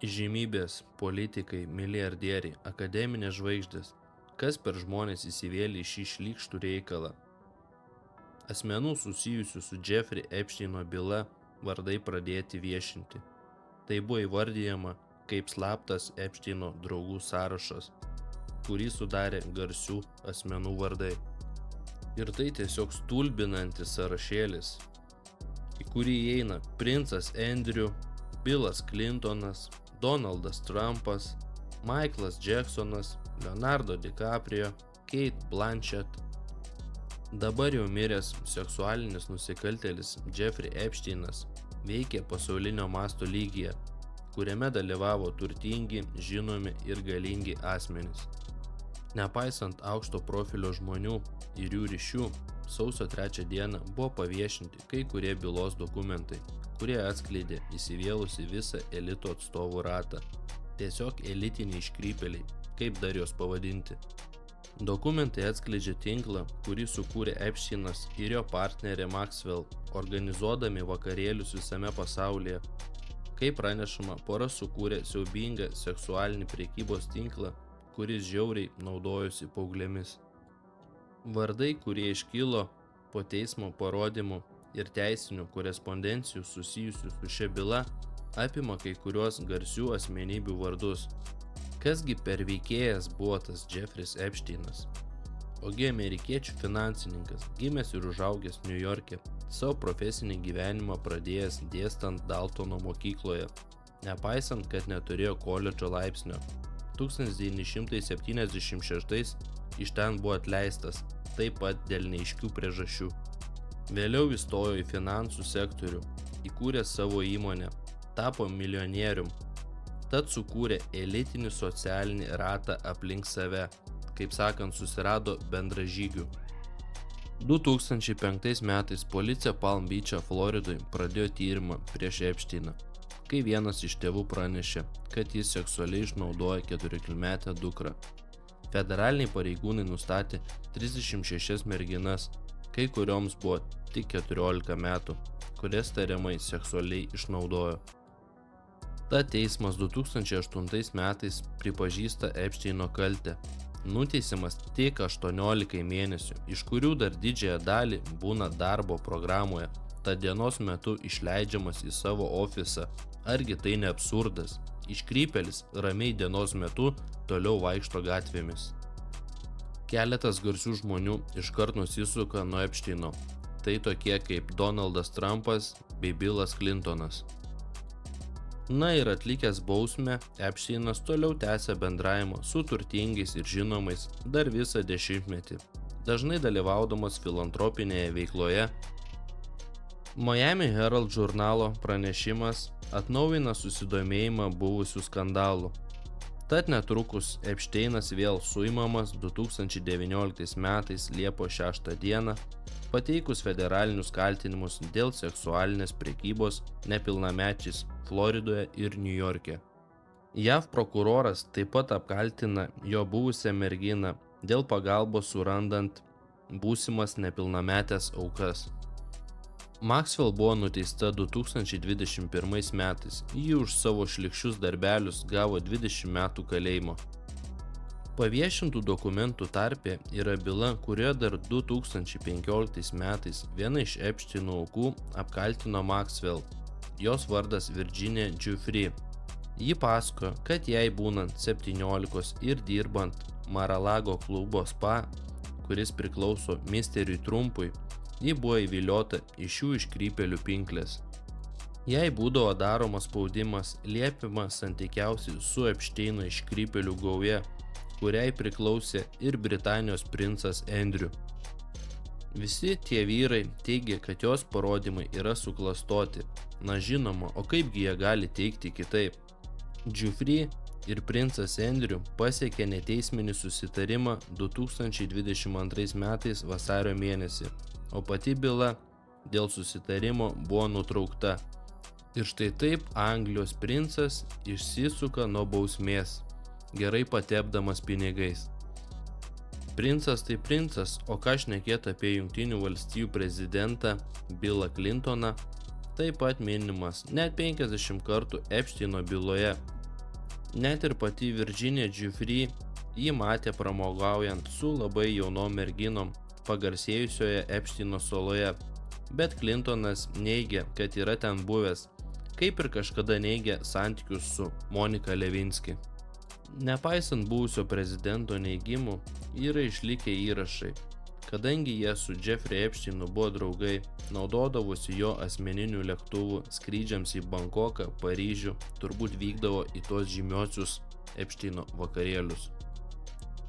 Įžymybės, politikai, milijardieriai, akademinės žvaigždės. Kas per žmonės įsivėlė į šį šlykštų reikalą? Asmenų susijusių su Jeffrey Epsteino byla vardai pradėti viešinti. Tai buvo įvardyjama kaip slaptas Epsteino draugų sąrašas, kurį sudarė garsių asmenų vardai. Ir tai tiesiog stulbinantis sąrašėlis, į kurį įeina princas Andrew, Billas Clintonas, Donaldas Trumpas, Michaelas Jacksonas, Leonardo DiCaprio, Kate Blanchett. Dabar jau miręs seksualinis nusikaltėlis Jeffrey Epsteinas veikė pasaulinio masto lygyje, kuriame dalyvavo turtingi, žinomi ir galingi asmenys. Nepaisant aukšto profilio žmonių ir jų ryšių, sausio 3 dieną buvo paviešinti kai kurie bylos dokumentai, kurie atskleidė įsivėlusi visą elito atstovų ratą. Tiesiog elitiniai iškrypėliai, kaip dar juos pavadinti. Dokumentai atskleidžia tinklą, kurį sukūrė Epsteinas ir jo partnerė Maxwell, organizuodami vakarėlius visame pasaulyje. Kaip pranešama, pora sukūrė siaubingą seksualinį prekybos tinklą, kuris žiauriai naudojosi paauglėmis. Vardai, kurie iškilo po teismo parodymų ir teisinių korespondencijų susijusių su šia byla, apima kai kuriuos garsių asmenybių vardus. Kasgi per veikėjas buvo tas Jeffrey's Epsteinas? Ogi amerikiečių finansininkas, gimęs ir užaugęs Niujorke, savo profesinį gyvenimą pradėjęs dėstant Daltono mokykloje, nepaisant, kad neturėjo koledžo laipsnio. 1976 iš ten buvo atleistas, taip pat dėl neaiškių priežasčių. Vėliau įstojo į finansų sektorių, įkūrė savo įmonę, tapo milijonierium, tad sukūrė elitinį socialinį ratą aplink save, kaip sakant, susirado bendražygių. 2005 metais policija Palm Beach'e, Floridoj pradėjo tyrimą prieš Epsteiną, kai vienas iš tėvų pranešė, kad jis seksualiai išnaudoja 14-metę dukrą. Federaliniai pareigūnai nustatė 36 merginas, kai kurioms buvo tik 14 metų, kurias tariamai seksualiai išnaudojo. Tad teismas 2008 metais pripažįsta Epsteino kaltę, nuteisiamas tik 18 mėnesių, iš kurių dar didžiąją dalį būna darbo programoje, tad dienos metu išleidžiamas į savo ofisą. Argi tai ne absurdas? Iškrypėlis ramiai dienos metu toliau vaikšto gatvėmis. Keletas garsių žmonių iškart nusisuka nuo Epsteino. Tai tokie kaip Donaldas Trumpas bei Billas Clintonas. Na ir atlikęs bausmę, Epsteinas toliau tęsia bendravimą su turtingais ir žinomais dar visą dešimtmetį, dažnai dalyvaudamas filantropinėje veikloje. Miami Herald žurnalo pranešimas atnaujina susidomėjimą buvusių skandalų. Tad netrukus Epsteinas vėl suimamas 2019 metais Liepos 6 dieną, pateikus federalinius kaltinimus dėl seksualinės prekybos nepilnamečiais Floridoje ir Niujorke. JAV prokuroras taip pat apkaltina jo buvusią merginą dėl pagalbos surandant būsimas nepilnametės aukas. Maxwell buvo nuteista 2021 metais, ji už savo šlykščius darbelius gavo 20 metų kalėjimo. Paviešintų dokumentų tarpe yra byla, kurioje dar 2015 metais viena iš Epsteino aukų apkaltino Maxwell. Jos vardas Virginia Giuffre. Ji pasakojo, kad jai būnant 17 ir dirbant Mar-a-Lago klubo spa, kuris priklauso misteriui Trumpui, ji buvo įviliota iš šių iškrypėlių pinklės. Jai būdavo daromas spaudimas, liepiama santykiausi su Epsteino iškrypėlių gauja, kuriai priklausė ir Britanijos princas Andrew. Visi tie vyrai teigia, kad jos parodymai yra suklastoti. Na žinoma, o kaipgi jie gali teigti kitaip? Giuffre ir princas Andrew pasiekė neteisminį susitarimą 2022 metais vasario mėnesį, o pati byla dėl susitarimo buvo nutraukta. Ir štai taip Anglijos princas išsisuka nuo bausmės, gerai patepdamas pinigais. Princas tai princas, o ką šnekėt apie Jungtinių valstijų prezidentą Billą Clintoną, taip pat minimas net 50 kartų Epsteino byloje, Net ir pati Virginia Giuffre jį matė pramogaujant su labai jaunom merginom pagarsėjusioje Epšteino saloje, bet Clintonas neigė, kad yra ten buvęs, kaip ir kažkada neigė santykius su Monica Lewinsky. Nepaisant buvusio prezidento neigimų, yra išlikę įrašai. Kadangi jie su Jeffrey Epšteinu buvo draugai, naudodavosi jo asmeninių lėktuvų skrydžiams į Bankoką, Paryžių, turbūt vykdavo į tos žymiosius Epšteino vakarėlius.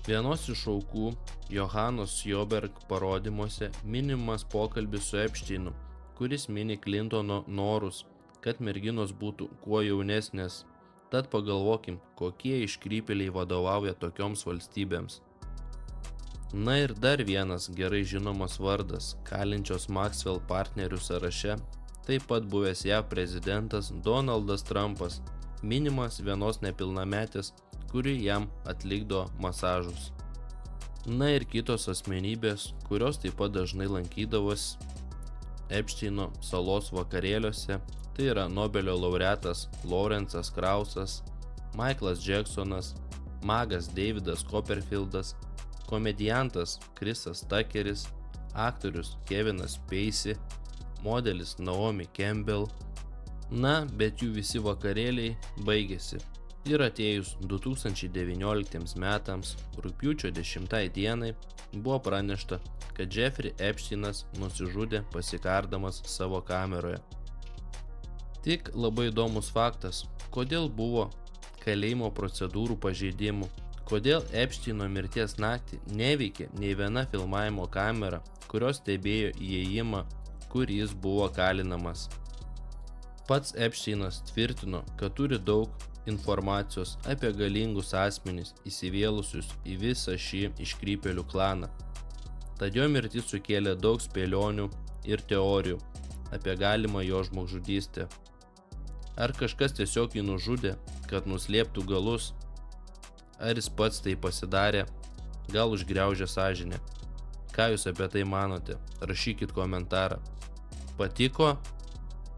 Vienos iš aukų, Johanos Sjoberg parodymuose, minimas pokalbis su Epšteinu, kuris mini Clintono norus, kad merginos būtų kuo jaunesnės. Tad pagalvokim, kokie iškrypėliai vadovauja tokioms valstybėms. Na ir dar vienas gerai žinomas vardas, kalinčios Maxwell partnerių sąraše, taip pat buvęs JAV prezidentas Donaldas Trumpas, minimas vienos nepilnametės, kuri jam atlikdo masažus. Na ir kitos asmenybės, kurios taip pat dažnai lankydavosi Epšteino salos vakarėliuose, tai yra Nobelio laureatas Lawrence'as Kraussas, Michaelas Jacksonas, magas Davidas Copperfieldas, komediantas Chrisas Tuckeris, aktorius Kevinas Spacey, modelis Naomi Campbell. Na, bet jų visi vakarėliai baigėsi. Ir atėjus 2019 metams, rugpjūčio 10 dienai, buvo pranešta, kad Jeffrey Epšteinas nusižudė pasikardamas savo kameroje. Tik labai įdomus faktas, kodėl buvo kalėjimo procedūrų pažeidimų, kodėl Epšteino mirties naktį neveikė nei viena filmavimo kamera, kurios stebėjo įėjimą, kur jis buvo kalinamas. Pats Epšteinas tvirtino, kad turi daug informacijos apie galingus asmenis įsivėlusius į visą šį iškrypėlių klaną. Tad jo mirtis sukėlė daug spėlionių ir teorijų apie galimą jo žmogžudystę. Ar kažkas tiesiog jį nužudė, kad nuslėptų galus? Ar jis pats tai pasidarė? Gal užgriaužė sąžinę? Ką jūs apie tai manote? Rašykit komentarą. Patiko?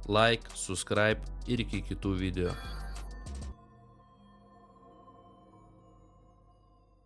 Like, subscribe ir iki kitų video.